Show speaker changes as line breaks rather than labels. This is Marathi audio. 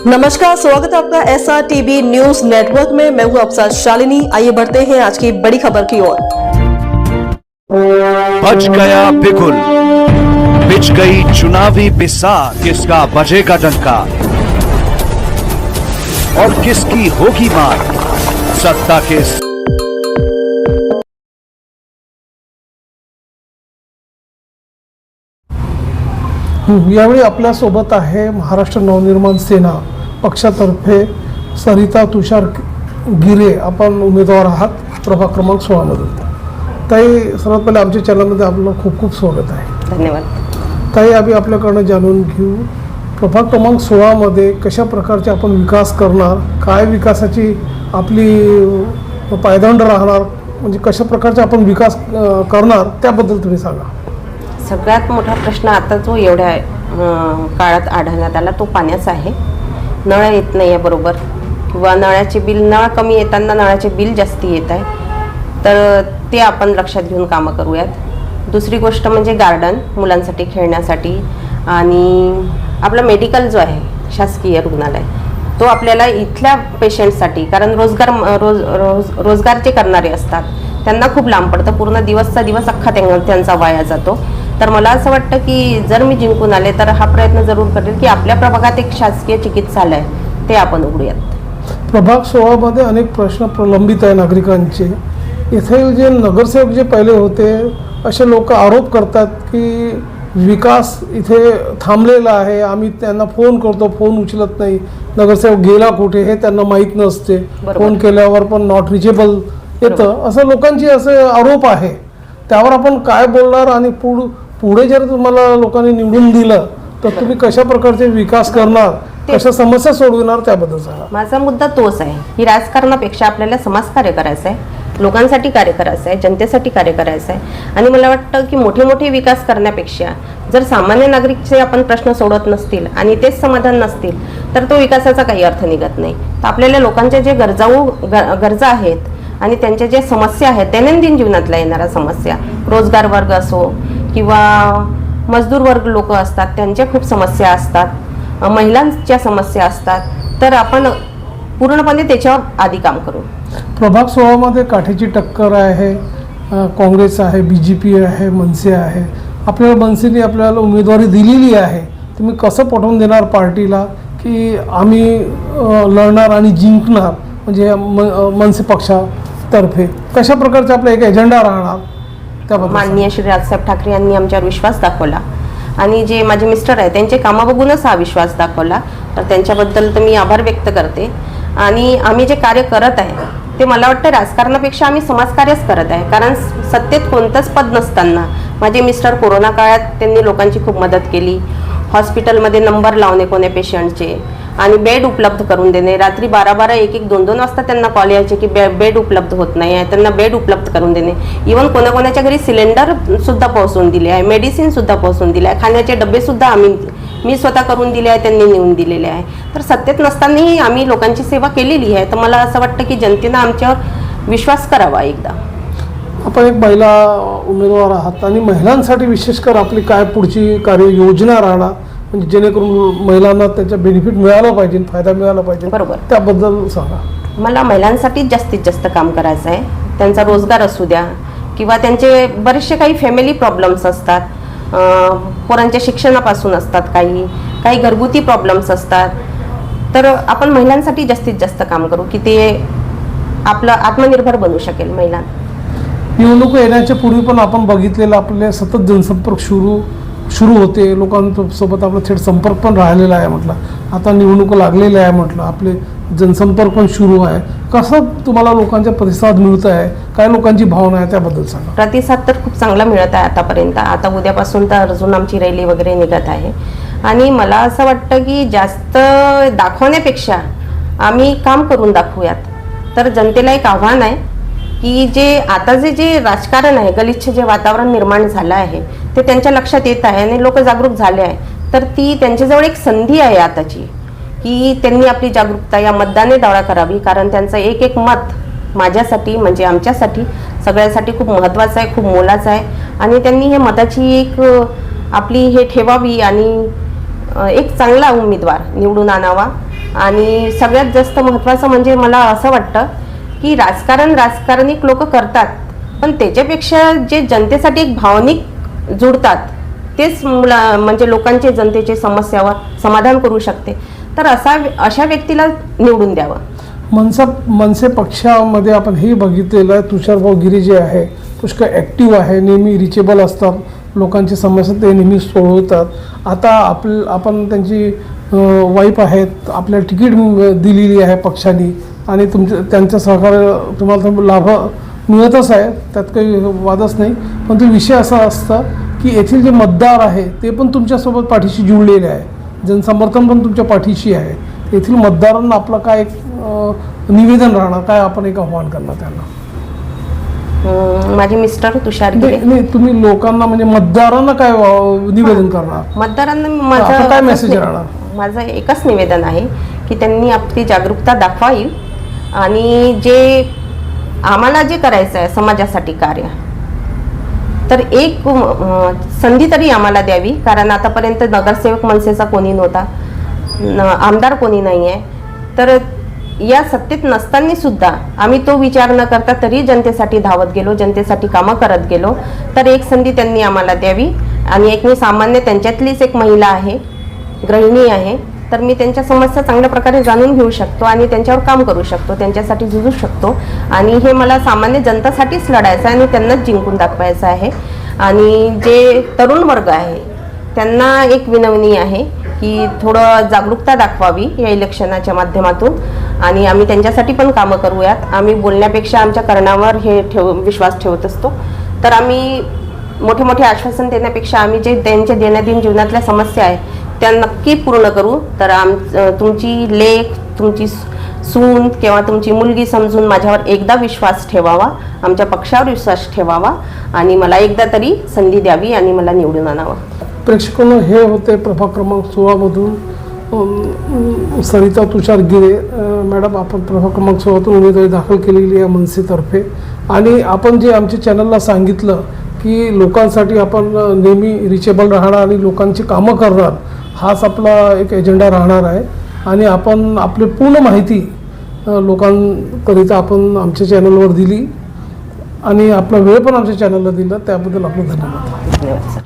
नमस्कार, स्वागत है आपका SRTV न्यूज नेटवर्क में। मैं हूं आपके साथ शालिनी। आइए बढ़ते हैं आज की बड़ी खबर की ओर।
बच गया बिगुल, बिछ गई चुनावी बिसात, किसका बजेगा डंका और किसकी होगी मार सत्ता के।
यावेळी आपल्या सोबत आहे महाराष्ट्र नवनिर्माण सेना पक्षातर्फे सरिता तुषार गिरे। आपण उमेदवार आहात प्रभाग क्रमांक 16 मध्ये। ताई, सर्वात पहिले आमच्या चॅनलमध्ये आपलं खूप खूप स्वागत आहे।
धन्यवाद।
ताई, आम्ही आपल्याकडनं जाणून घेऊ प्रभाग क्रमांक 16 मध्ये कशा प्रकारचे आपण विकास करणार, काय विकासाची आपली पायदंड राहणार, म्हणजे कशा प्रकारचे आपण विकास करणार त्याबद्दल तुम्ही सांगा।
सगळ्यात मोठा प्रश्न आता जो एवढ्या काळात आढळण्यात आला तो पाण्याचा आहे। नळ येत नाही आहे बरोबर, किंवा नळाचे बिल, नळ कमी येताना नळाचे बिल जास्त येत आहे, तर ते आपण लक्षात घेऊन कामं करूयात। दुसरी गोष्ट म्हणजे गार्डन मुलांसाठी खेळण्यासाठी, आणि आपलं मेडिकल जो आहे शासकीय रुग्णालय तो आपल्याला इथल्या पेशंटसाठी, कारण रोजगार जे करणारे असतात त्यांना खूप लांब पडतं, पूर्ण दिवसचा दिवस अख्खा त्यांचा वाया जातो। तर मला असं वाटतं की जर मी जिंकून आले तर हा प्रयत्न जरूर करेल की आपल्या प्रभागात एक शासकीय चिकित्सालय ते आपण उघडूयात।
प्रभाग 16 मध्ये अनेक प्रश्न प्रलंबित आहे नागरिकांचे। इथे जे नगरसेवक जे पहिले होते असे लोक आरोप करतात की विकास इथे थांबलेला आहे, आम्ही त्यांना फोन करतो, फोन उचलत नाही, नगरसेवक गेला कुठे हे त्यांना माहीत नसते, फोन केल्यावर पण नॉट रिचेबल येतं, असं लोकांचे असे आरोप आहे। त्यावर आपण काय बोलणार, आणि पुढे जर तुम्हाला लोकांनी निवडून दिलं तर तुम्ही कशा प्रकारचे विकास करणार, कशा समस्या सोडवणार त्याबद्दल सांगा।
माझा मुद्दा तोच आहे की राजकारणापेक्षा आपल्याला समाजकार्य करायचं आहे, लोकांसाठी कार्य करायचं आहे, जनतेसाठी कार्य करायचं आहे। आणि मला वाटतं की मोठे मोठे विकास करण्यापेक्षा जर सामान्य नागरिकचे आपण प्रश्न सोडत नसतील आणि तेच समाधान नसतील तर तो विकासाचा काही अर्थ निघत नाही। तर आपल्याला लोकांच्या जे गरजा आहेत आणि त्यांच्या ज्या समस्या आहेत, दैनंदिन जीवनातल्या येणाऱ्या समस्या, रोजगार वर्ग असो किंवा मजदूर वर्ग लोक असतात त्यांच्या खूप समस्या असतात, महिलांच्या समस्या असतात, तर आपण पूर्णपणे त्याच्यावर आधी काम करू।
प्रभाग 16 मध्ये काठीची टक्कर आहे, काँग्रेस आहे, BJP आहे, मनसे आहे। आपल्याला मनसेने आपल्याला उमेदवारी दिलेली आहे, तुम्ही कसं पटवून देणार पार्टीला की आम्ही लढणार आणि जिंकणार, म्हणजे मनसे पक्षातर्फे कशा प्रकारचा आपला एक एजेंडा राहणार त्याबद्दल?
माननीय श्री राजसाहेब ठाकरे यांनी आमच्यावर विश्वास दाखवला, आणि जे माझे मिस्टर आहे त्यांचे कामा बघूनच हा विश्वास दाखवला, तर त्यांच्याबद्दल तर मी आभार व्यक्त करते। आणि आम्ही जे कार्य करत आहे ते मला वाटतं राजकारणापेक्षा आम्ही समाजकार्यच करत आहे, कारण सत्तेत कोणतंच पद नसताना माझे मिस्टर कोरोना काळात त्यांनी लोकांची खूप मदत केली, हॉस्पिटलमध्ये नंबर लावणे कोण्या पेशंटचे आणि बेड उपलब्ध करून देणे। रात्री 12-12, 1-1, 2-2 वाजता त्यांना कॉल यायचे की बेड उपलब्ध होत नाही आहे, त्यांना बेड उपलब्ध करून देणे। इव्हन कोणाकोणाच्या घरी सिलेंडर सुद्धा पोहोचवून दिले आहे, मेडिसिन सुद्धा पोहोचवून दिले आहे, खाण्याचे डबे सुद्धा मी स्वतः करून दिले आहे, त्यांनी नेऊन दिलेले आहे। तर सत्तेत नसतानाही आम्ही लोकांची सेवा केलेली आहे, तर मला असं वाटतं की जनतेनं आमच्यावर विश्वास करावा एकदा।
आपण एक महिला उमेदवार आहात आणि महिलांसाठी विशेषकर आपली काय पुढची कार्ययोजना राहणार, म्हणजे जेणेकरून महिलांना त्याचा बेनिफिट मिळाला पाहिजे, फायदा मिळाला पाहिजे,
बरोबर,
त्याबद्दल सांगा।
मला महिलांसाठीच जास्तीत जास्त काम करायचं आहे। त्यांचा रोजगार असू द्या किंवा त्यांचे बरेचसे काही फॅमिली प्रॉब्लेम्स असतात, पोरांच्या शिक्षणापासून असतात, काही घरगुती प्रॉब्लेम्स असतात, तर आपण महिलांसाठी जास्तीत जास्त काम करू की ते आपलं आत्मनिर्भर बनू शकेल महिला।
निवडणूक येण्याच्या पूर्वी पण आपण बघितलेलं आपले सतत जनसंपर्क सुरू होते, लोकांसोबत आपला थेट संपर्क पण राहिलेला आहे म्हटलं, आता निवडणूक लागलेल्या आहे म्हटलं, आपले जनसंपर्क पण सुरू आहे। कसं तुम्हाला लोकांचा प्रतिसाद मिळत आहे, काय लोकांची भावना आहे त्याबद्दल सांगा।
प्रतिसाद तर खूप चांगला मिळत आहे आतापर्यंत, आता उद्यापासून तर अजून आमची रॅली वगैरे निघत आहे, आणि मला असं वाटतं की जास्त दाखवण्यापेक्षा आम्ही काम करून दाखवूयात। तर जनतेला एक आव्हान आहे की जे राजकारण आहे, गलिच्छ जे वातावरण निर्माण झालं आहे ते त्यांच्या लक्षात येत आहे आणि लोक जागरूक झाले आहे, तर ती त्यांच्याजवळ एक संधी आहे आताची की त्यांनी आपली जागरूकता या मतदाने दावा करावी, कारण त्यांचं एक एक मत माझ्यासाठी म्हणजे आमच्यासाठी सगळ्यासाठी खूप महत्त्वाचं आहे, खूप मोलाचं आहे, आणि त्यांनी हे मताची एक आपली हे ठेवावी आणि एक चांगला उमेदवार निवडून आणावा आणि सगळ्यात जास्त महत्त्वाचं म्हणजे मला असं वाटतं की राजकारणिक लोक करतात, पण त्याच्यापेक्षा जे जनतेसाठी एक भावनिक जुडतात तेच म्हणजे लोकांचे जनतेचे समस्यावर समाधान करू शकते. तर अशा व्यक्तीला निवडून द्यावं.
मनसे पक्षामध्ये आपण हे बघितलेलं आहे, तुषारभाऊ गिरी जे आहे पुष्कळ ॲक्टिव्ह आहे, नेहमी रिचेबल असतात, लोकांची समस्या ते नेहमी सोडवतात. आता आपण त्यांची वाईफ आहेत, आपल्याला तिकीट दिलेली आहे पक्षाने आणि त्यांचं सहकार्य तुम्हाला लाभ मिळतच आहे, त्यात काही वादच नाही. पण तो विषय असा असता की येथील जे मतदार आहे ते पण तुमच्यासोबत पाठीशी जुळलेले आहे, जनसमर्थन पण तुमच्या पाठीशी आहे. येथील मतदारांना आपलं काय एक निवेदन राहणार, काय आपण एक आव्हान करणार त्यांना?
माझे मिस्टर तुषार गिरे.
नाही, तुम्ही लोकांना म्हणजे मतदारांना काय निवेदन करणार?
मतदारांना
आपलं काय मेसेज राहणार?
माझं एकच निवेदन आहे की त्यांनी आपली जागरूकता दाखवावी आणि जे आम्हाला जे करायचं आहे समाजासाठी कार्य, तर एक संधी तरी आम्हाला द्यावी. कारण आतापर्यंत नगरसेवक मनसेचा कोणी नव्हता, आमदार कोणी नाही आहे. तर या सत्तेत नसताना सुद्धा आम्ही तो विचार न करता तरी जनतेसाठी धावत गेलो, जनतेसाठी कामं करत गेलो. तर एक संधी त्यांनी आम्हाला द्यावी. आणि एक मी सामान्य त्यांच्यातलीच एक महिला आहे, गृहिणी आहे, तर मी त्यांच्या समस्या चांगल्या प्रकारे जाणून घेऊ शकतो आणि त्यांच्यावर काम करू शकतो, त्यांच्यासाठी झुजू शकतो. आणि हे मला सामान्य जनतासाठीच लढायचं आहे आणि त्यांनाच जिंकून दाखवायचं आहे. आणि जे तरुण वर्ग आहे त्यांना एक विनवणी आहे की थोडं जागरूकता दाखवावी या इलेक्शनाच्या माध्यमातून आणि आम्ही त्यांच्यासाठी पण कामं करूयात. आम्ही बोलण्यापेक्षा आमच्या करण्यावर विश्वास ठेवत असतो. तर आम्ही मोठे मोठे आश्वासन देण्यापेक्षा आम्ही जे त्यांच्या दैनंदिन जीवनातल्या समस्या आहे त्या नक्की पूर्ण करू. तर तुमची लेक, तुमची सून किंवा तुमची मुलगी समजून माझ्यावर एकदा विश्वास ठेवावा, आमच्या पक्षावर विश्वास ठेवावा आणि मला एकदा तरी संधी द्यावी आणि मला निवडून आणावं.
प्रेक्षकांना हे होते प्रभाग क्रमांक 16 मधून सरिता तुषार गिरे मॅडम. आपण प्रभाग क्रमांक 16 उमेदवारी दाखल केलेली आहे मनसेतर्फे आणि आपण जे आमच्या चॅनलला सांगितलं की लोकांसाठी आपण नेहमी रिचेबल राहणार आणि लोकांची कामं करणार, हाच आपला एक एजेंडा राहणार आहे. आणि आपण आपली पूर्ण माहिती लोकांकरिता आपण आमच्या चॅनलवर दिली आणि आपला वेळ पण आमच्या चॅनलला दिला, त्याबद्दल आपलं धन्यवाद.
धन्यवाद सर.